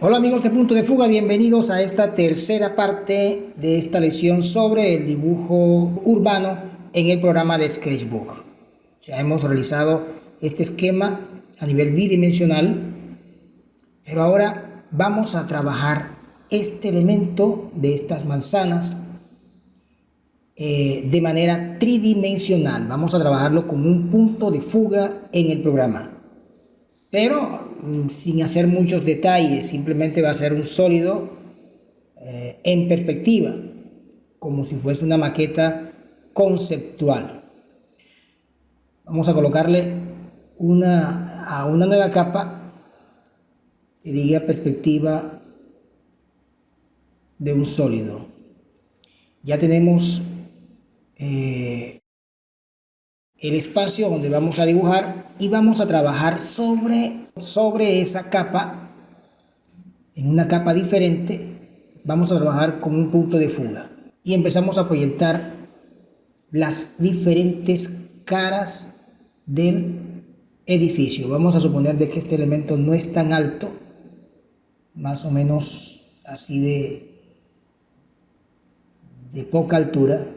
Hola amigos de Punto de Fuga, bienvenidos a esta tercera parte de esta lección sobre el dibujo urbano en el programa de Sketchbook. Ya hemos realizado este esquema a nivel bidimensional, pero ahora vamos a trabajar este elemento de estas manzanas de manera tridimensional. Vamos a trabajarlo como un punto de fuga en el programa, pero sin hacer muchos detalles. Simplemente va a ser un sólido en perspectiva, como si fuese una maqueta conceptual. Vamos a colocarle a una nueva capa que diga perspectiva de un sólido. Ya tenemos el espacio donde vamos a dibujar y vamos a trabajar sobre esa capa. En una capa diferente vamos a trabajar con un punto de fuga y empezamos a proyectar las diferentes caras del edificio. Vamos a suponer de que este elemento no es tan alto, más o menos así de poca altura.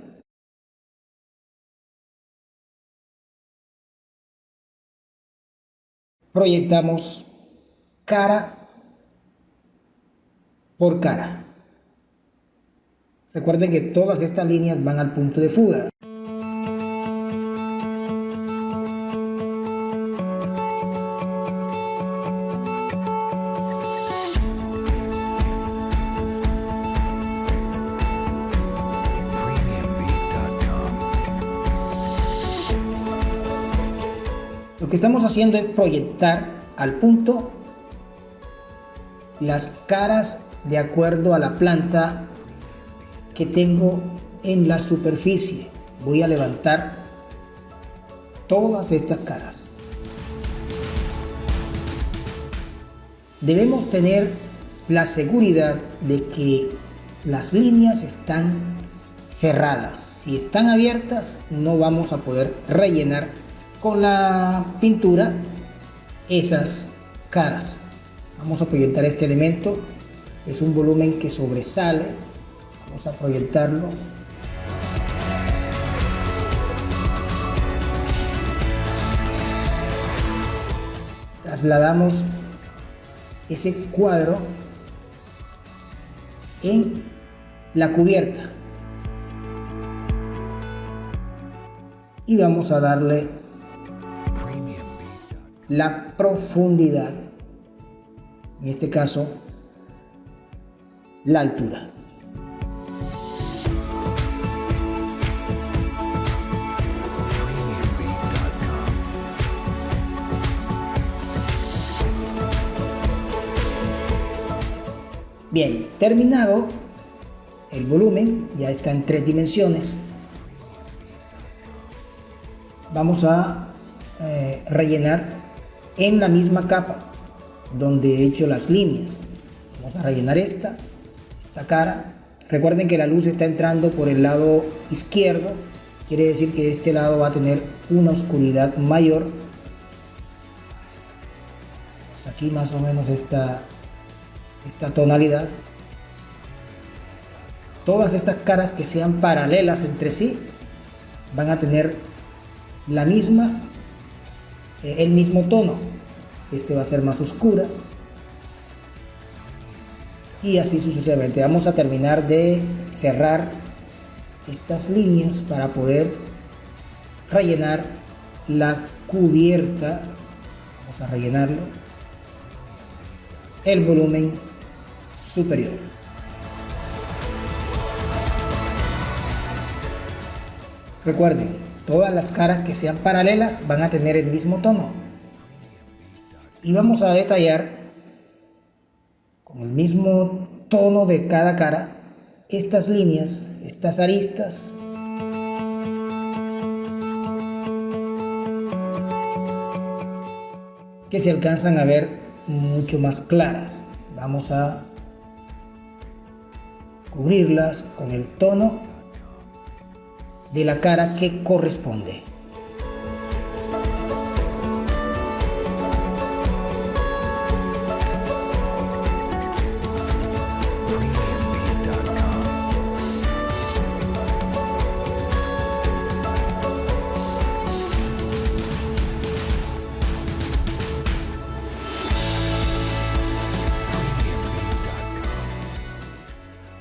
Proyectamos cara por cara. Recuerden que todas estas líneas van al punto de fuga. Lo que estamos haciendo es proyectar al punto las caras de acuerdo a la planta que tengo en la superficie. Voy a levantar todas estas caras. Debemos tener la seguridad de que las líneas están cerradas. Si están abiertas, no vamos a poder rellenar con la pintura esas caras. Vamos a proyectar este elemento. Es un volumen que sobresale. Vamos a proyectarlo. Trasladamos ese cuadro en la cubierta y vamos a darle la profundidad, en este caso la altura. Bien, terminado el volumen, ya está en 3 dimensiones. Vamos a rellenar en la misma capa donde he hecho las líneas. Vamos a rellenar esta cara. Recuerden que la luz está entrando por el lado izquierdo, quiere decir que este lado va a tener una oscuridad mayor. Pues aquí más o menos esta tonalidad. Todas estas caras que sean paralelas entre sí van a tener el mismo tono. Este va a ser más oscura y así sucesivamente. Vamos a terminar de cerrar estas líneas para poder rellenar la cubierta. Vamos a rellenarlo, el volumen superior. Recuerden, todas las caras que sean paralelas van a tener el mismo tono. Y vamos a detallar con el mismo tono de cada cara estas líneas, estas aristas. Que se alcanzan a ver mucho más claras. Vamos a cubrirlas con el tono de la cara que corresponde.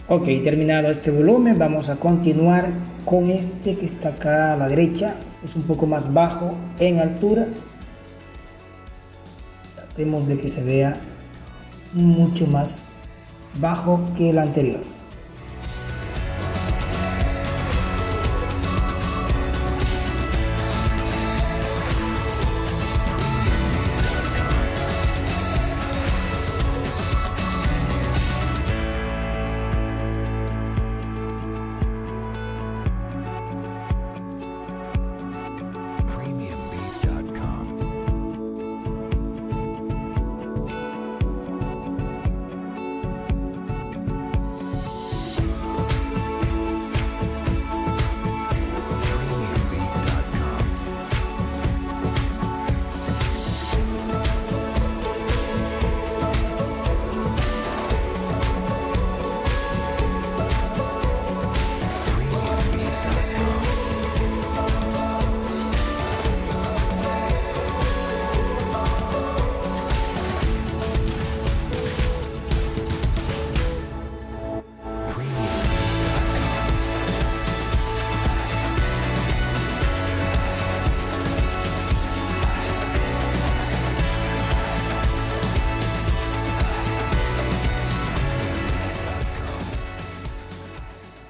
Ok, terminado este volumen, vamos a continuar con este que está acá a la derecha. Es un poco más bajo en altura. Tratemos de que se vea mucho más bajo que el anterior.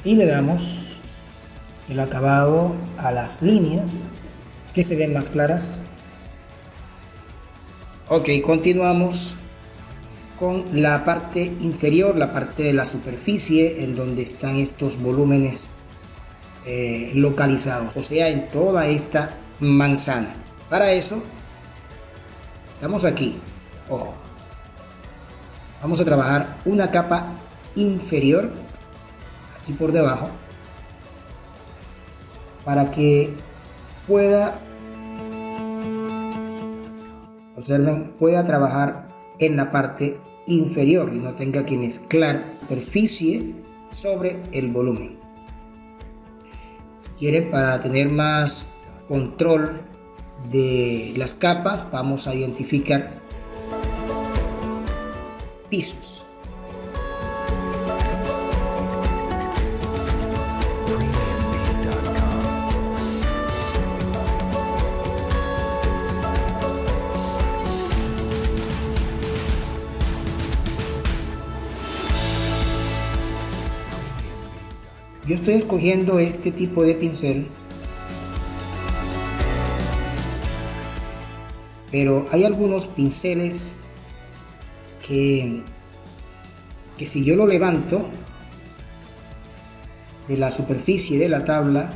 Y le damos el acabado a las líneas que se ven más claras. Ok, continuamos con la parte inferior, la parte de la superficie en donde están estos volúmenes localizados, o sea, en toda esta manzana. Para eso estamos aquí. Ojo, vamos a trabajar una capa inferior aquí por debajo para que pueda, observen, pueda trabajar en la parte inferior y no tenga que mezclar superficie sobre el volumen. Si quieren, para tener más control de las capas, vamos a identificar pisos. Yo estoy escogiendo este tipo de pincel, pero hay algunos pinceles que si yo lo levanto de la superficie de la tabla,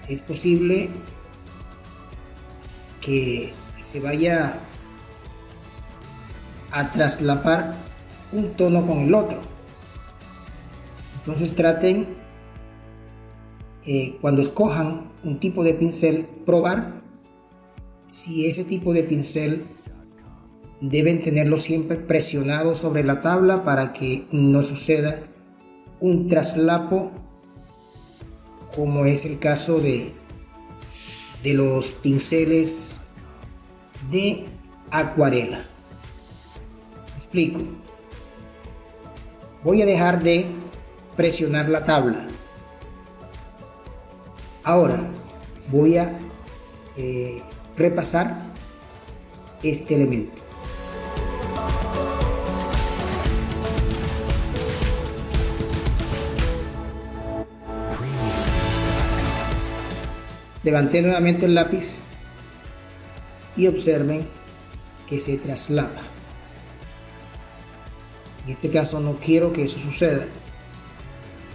es posible que se vaya a traslapar un tono con el otro. Entonces traten, cuando escojan un tipo de pincel, probar si ese tipo de pincel deben tenerlo siempre presionado sobre la tabla para que no suceda un traslapo, como es el caso de los pinceles de acuarela. ¿Me explico? Voy a dejar de presionar la tabla. Ahora voy a repasar este elemento. Levanté nuevamente el lápiz y observen que se traslapa. En este caso no quiero que eso suceda.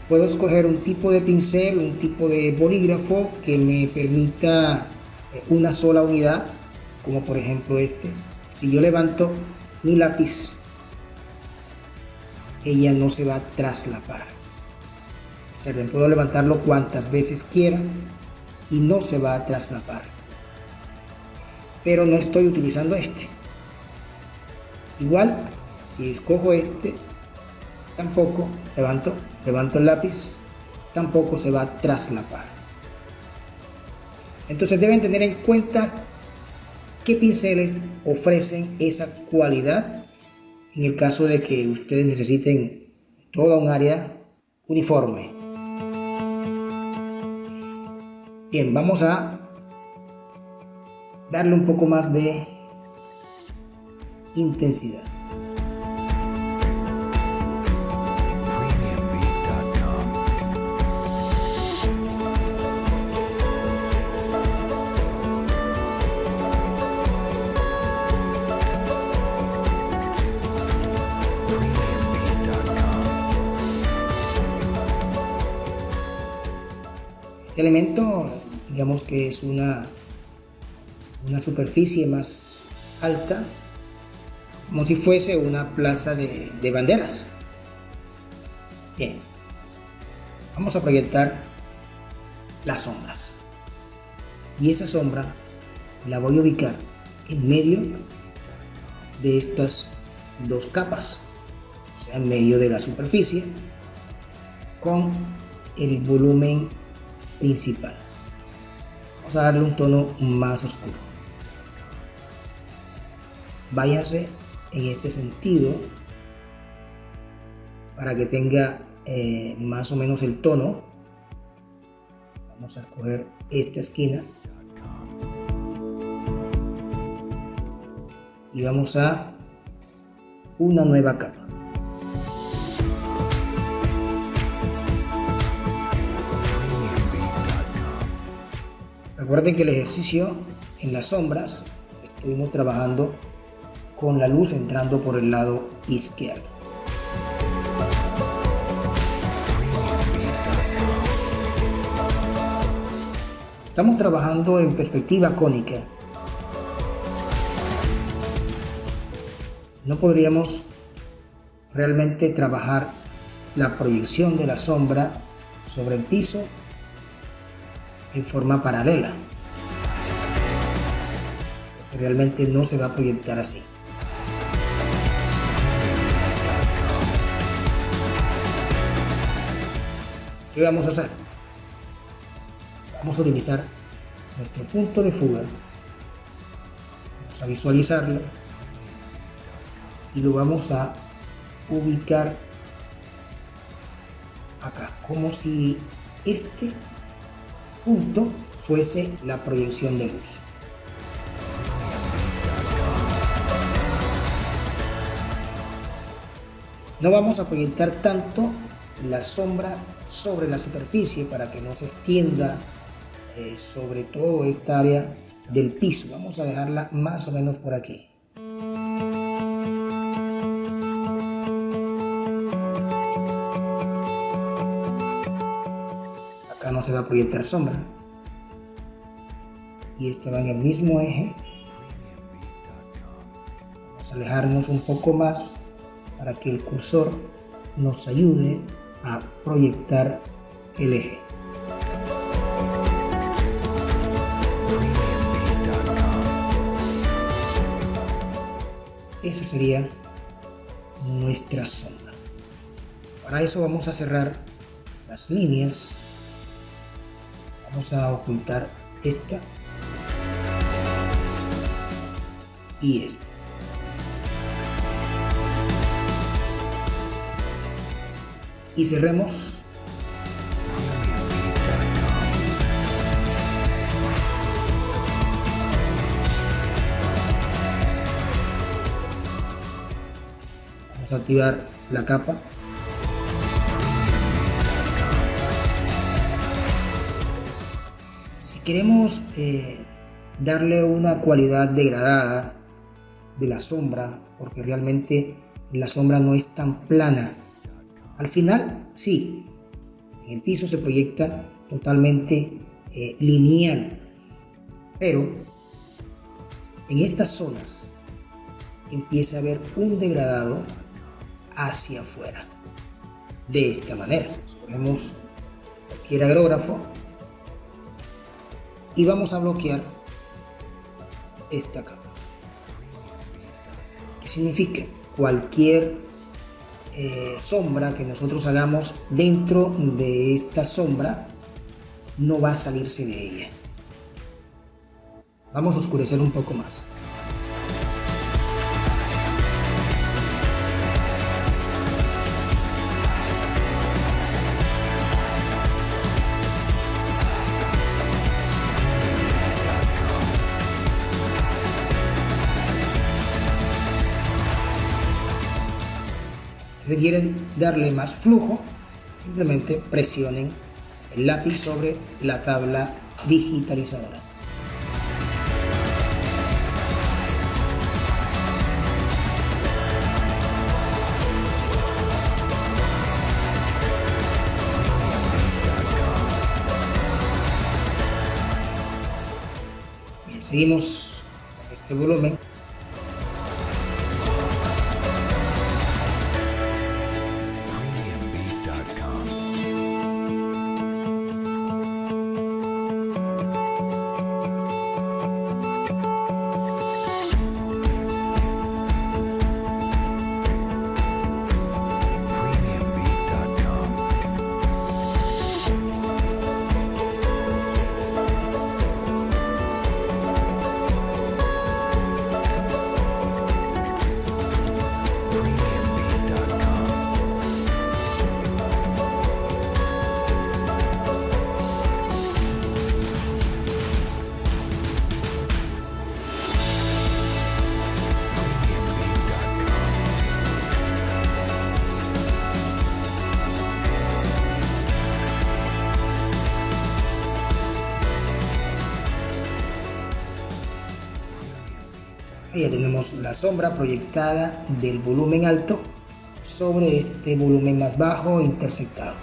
Puedo escoger un tipo de pincel, un tipo de bolígrafo que me permita una sola unidad, como por ejemplo este. Si yo levanto mi lápiz, ella no se va a traslapar. Observen, puedo levantarlo cuantas veces quiera y no se va a traslapar. Pero no estoy utilizando este. Igual, si escojo este, tampoco levanto el lápiz, tampoco se va a traslapar. Entonces deben tener en cuenta qué pinceles ofrecen esa cualidad en el caso de que ustedes necesiten toda un área uniforme. Bien, vamos a darle un poco más de intensidad. Este elemento, digamos que es una superficie más alta, como si fuese una plaza de banderas. Bien, vamos a proyectar las sombras. Y esa sombra la voy a ubicar en medio de estas dos capas, o sea, en medio de la superficie, con el volumen principal. Vamos a darle un tono más oscuro. Váyanse en este sentido para que tenga más o menos el tono. Vamos a escoger esta esquina y vamos a una nueva capa. Recuerden que el ejercicio en las sombras estuvimos trabajando con la luz entrando por el lado izquierdo. Estamos trabajando en perspectiva cónica. No podríamos realmente trabajar la proyección de la sombra sobre el piso en forma paralela. Realmente no se va a proyectar así. ¿Qué vamos a hacer? Vamos a utilizar nuestro punto de fuga. Vamos a visualizarlo y lo vamos a ubicar acá, como si este punto fuese la proyección de luz. No vamos a proyectar tanto la sombra sobre la superficie para que no se extienda sobre todo esta área del piso. Vamos a dejarla más o menos por aquí. Acá no se va a proyectar sombra. Y este va en el mismo eje. Vamos a alejarnos un poco más para que el cursor nos ayude a proyectar el eje. Esa sería nuestra sombra. Para eso vamos a cerrar las líneas. Vamos a ocultar esta y esta. Y cerremos vamos a activar la capa si queremos darle una cualidad degradada de la sombra, porque realmente la sombra no es tan plana. Al final, sí, en el piso se proyecta totalmente lineal, pero en estas zonas empieza a haber un degradado hacia afuera. De esta manera, escogemos cualquier aerógrafo y vamos a bloquear esta capa. ¿Qué significa? Cualquier sombra que nosotros hagamos dentro de esta sombra no va a salirse de ella. Vamos a oscurecer un poco más. ustedes quieren darle más flujo, simplemente presionen el lápiz sobre la tabla digitalizadora. Bien, seguimos con este volumen. Ya tenemos la sombra proyectada del volumen alto sobre este volumen más bajo intersectado.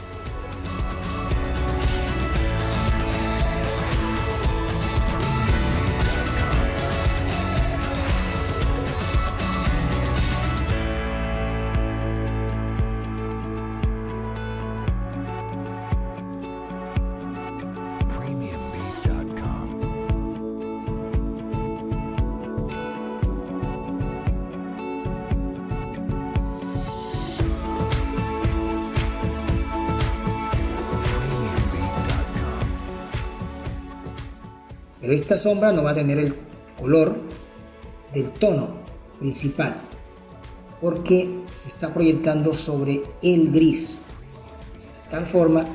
Pero esta sombra no va a tener el color del tono principal porque se está proyectando sobre el gris, de tal forma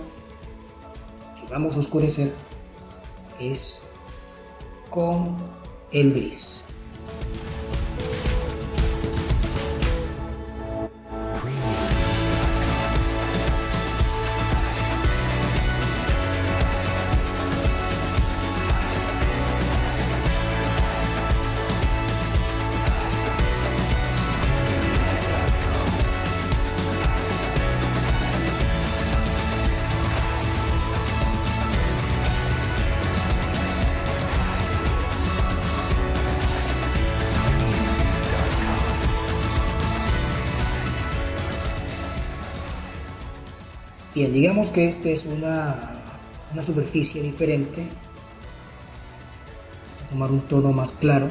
que vamos a oscurecer es con el gris. Bien, digamos que esta es una superficie diferente. Vamos a tomar un tono más claro.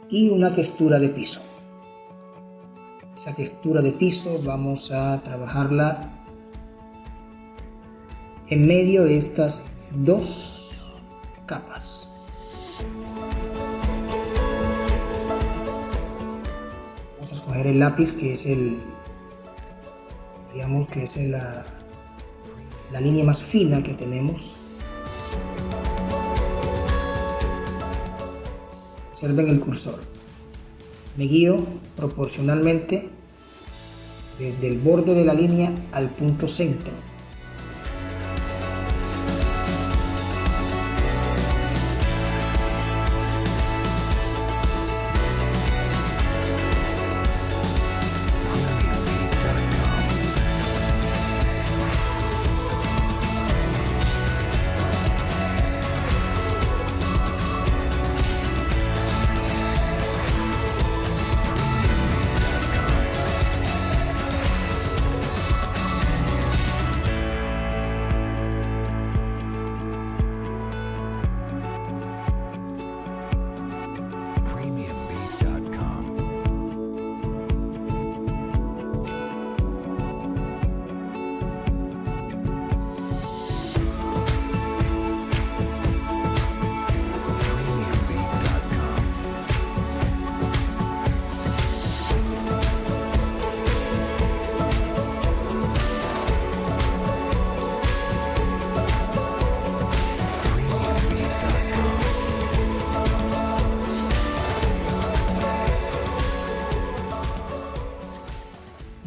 Y una textura de piso. Esa textura de piso vamos a trabajarla en medio de estas dos capas. Vamos a escoger el lápiz que es digamos que es la línea más fina que tenemos. Observen el cursor. Me guío proporcionalmente desde el borde de la línea al punto centro.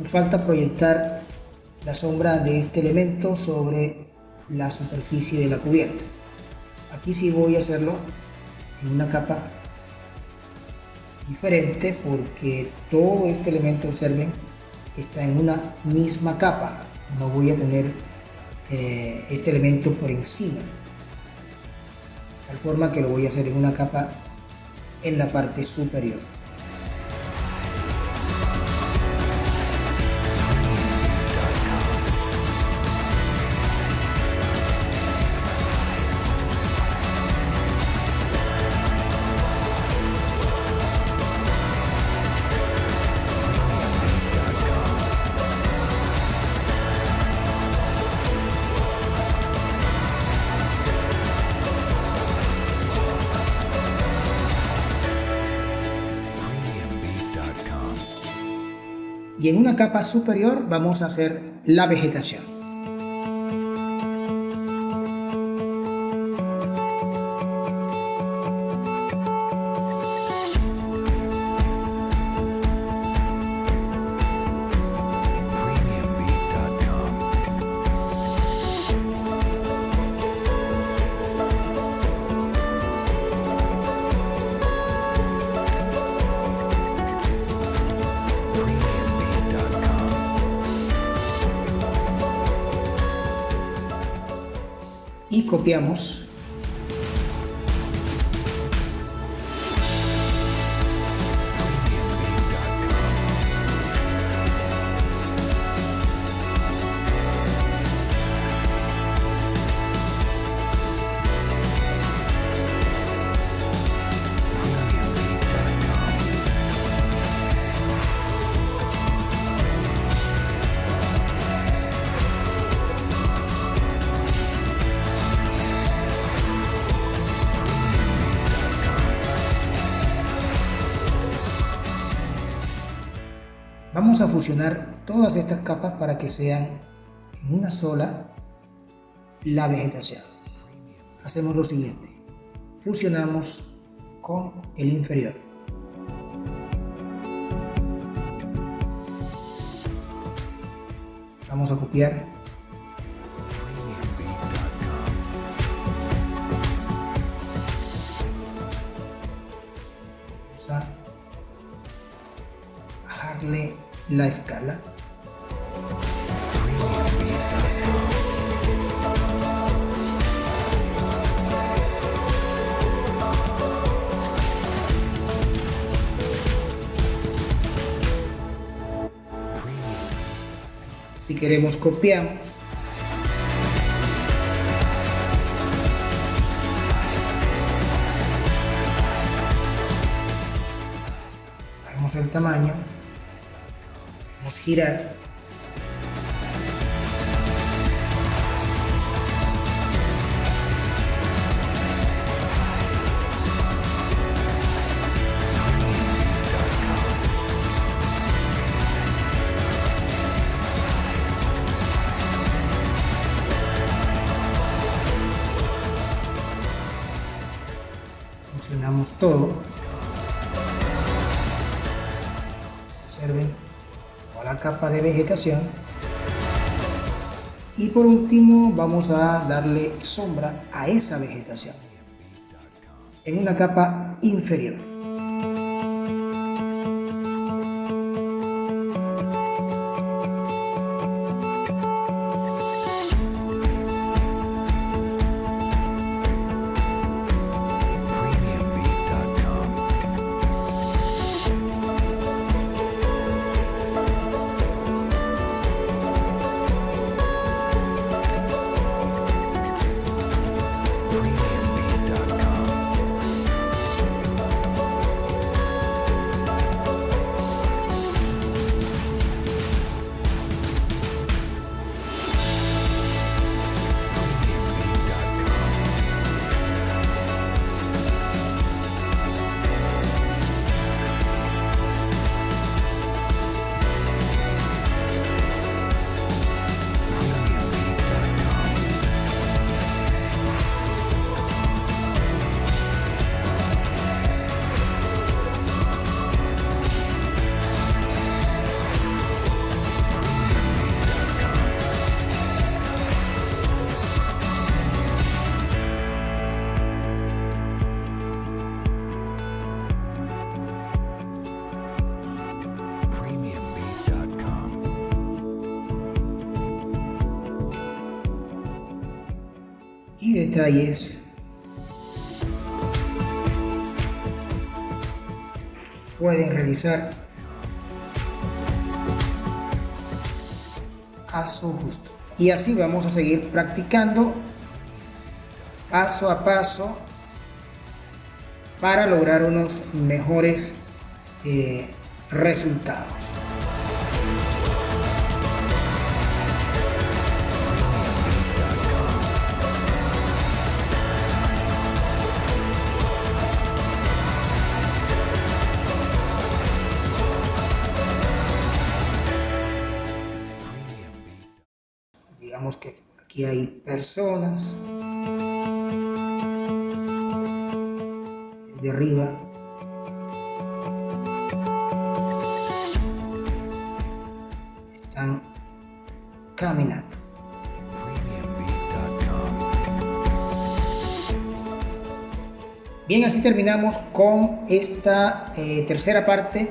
Nos falta proyectar la sombra de este elemento sobre la superficie de la cubierta. Aquí sí voy a hacerlo en una capa diferente porque todo este elemento, observen, está en una misma capa. No voy a tener este elemento por encima, de tal forma que lo voy a hacer en una capa en la parte superior. Y en una capa superior vamos a hacer la vegetación. Y copiamos Vamos a fusionar todas estas capas para que sean en una sola la vegetación. Hacemos lo siguiente: fusionamos con el inferior. Vamos a copiar vamos a bajarle la escala. Si queremos, copiamos. Bajamos el tamaño. Vamos a girar. Fusionamos todo. Observen toda la capa de vegetación. Y por último vamos a darle sombra a esa vegetación en una capa inferior. detalles, pueden realizar a su gusto. Y así vamos a seguir practicando paso a paso para lograr unos mejores resultados. Digamos que aquí hay personas de arriba, están caminando. Bien, así terminamos con esta tercera parte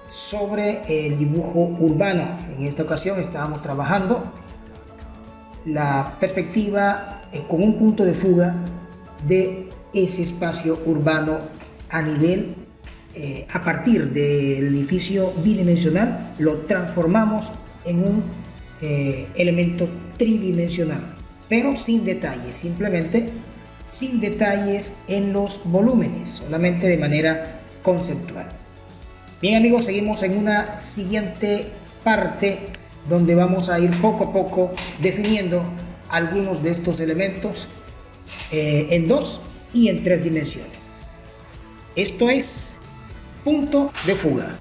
sobre el dibujo urbano. En esta ocasión estábamos trabajando la perspectiva con un punto de fuga de ese espacio urbano a nivel, a partir del edificio bidimensional, lo transformamos en un elemento tridimensional, pero sin detalles, simplemente sin detalles en los volúmenes, solamente de manera conceptual. Bien amigos, seguimos en una siguiente parte donde vamos a ir poco a poco definiendo algunos de estos elementos en 2 y en 3 dimensiones. Esto es punto de fuga.